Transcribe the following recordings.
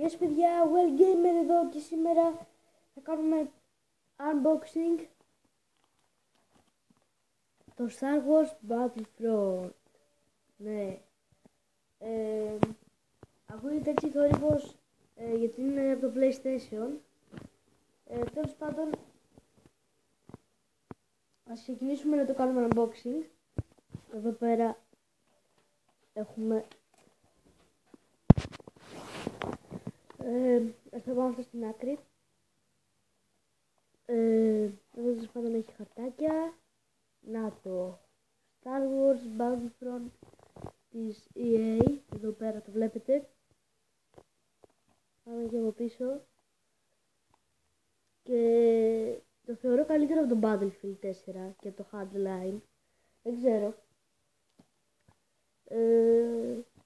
Yes παιδιά, Well Gamer εδώ και σήμερα θα κάνουμε unboxing το Star Wars Battlefront. Ναι, ακούγεται έτσι θόρυβος γιατί είναι από το PlayStation. Τέλος πάντων, ας ξεκινήσουμε να το κάνουμε unboxing. Εδώ πέρα έχουμε ας το πάμε αυτό στην άκρη. Εδώ τέλος πάντων έχει χαρτάκια. Να το Star Wars Battlefront της EA. Εδώ πέρα το βλέπετε. Πάμε και από πίσω. Και το θεωρώ καλύτερο από το Battlefield 4 και το Hardline. Δεν ξέρω.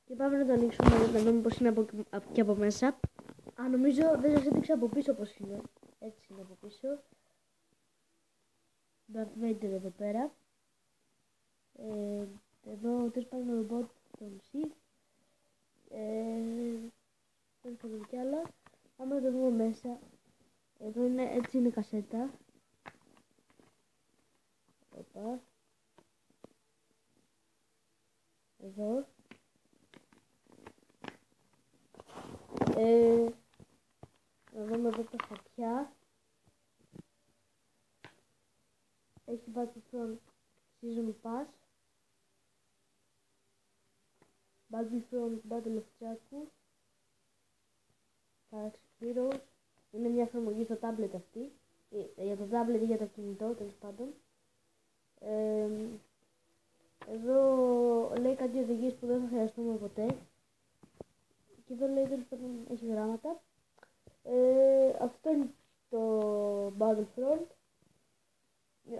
Και πάμε να το ανοίξουμε να δούμε πως είναι και από μέσα. Νομίζω δεν σας έδειξα από πίσω πως είναι. Έτσι είναι από πίσω. Darth Vader εδώ πέρα. Εδώ τέλος πάντων το ρομπότ των Sith. Δεν θα δούμε κι άλλα. Πάμε να το δούμε μέσα. Εδώ είναι, έτσι είναι η κασέτα. Οπα. Εδώ. Να δούμε εδώ τα χαρτιά. Έχει Battlefront Season Pass. Battlefront Battle of Jakku. Galaxy Heroes. Είναι μια εφαρμογή στο tablet αυτή. Για το tablet ή για το κινητό, τέλος πάντων. Εδώ λέει κάτι οδηγίες που δεν θα χρειαστούμε ποτέ. Και εδώ λέει τέλος πάντων έχει γράμματα. Αυτό είναι το Battlefront.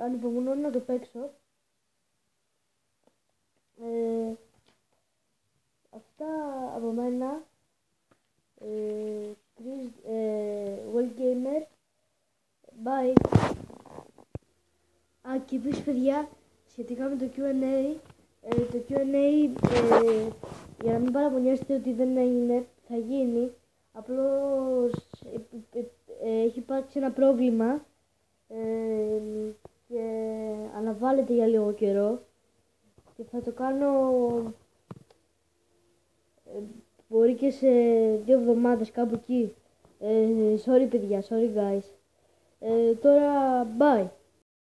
Ανυπομονώ να το παίξω. Αυτά από μένα. Well Gamer. Bye. Και επίσης παιδιά, σχετικά με το Q&A, το Q&A για να μην παραπονιάσετε ότι δεν έγινε, θα γίνει. Απλώς έχει υπάρξει ένα πρόβλημα και αναβάλλεται για λίγο καιρό και θα το κάνω μπορεί και σε 2 εβδομάδες κάπου εκεί. Sorry παιδιά, sorry guys. Τώρα bye.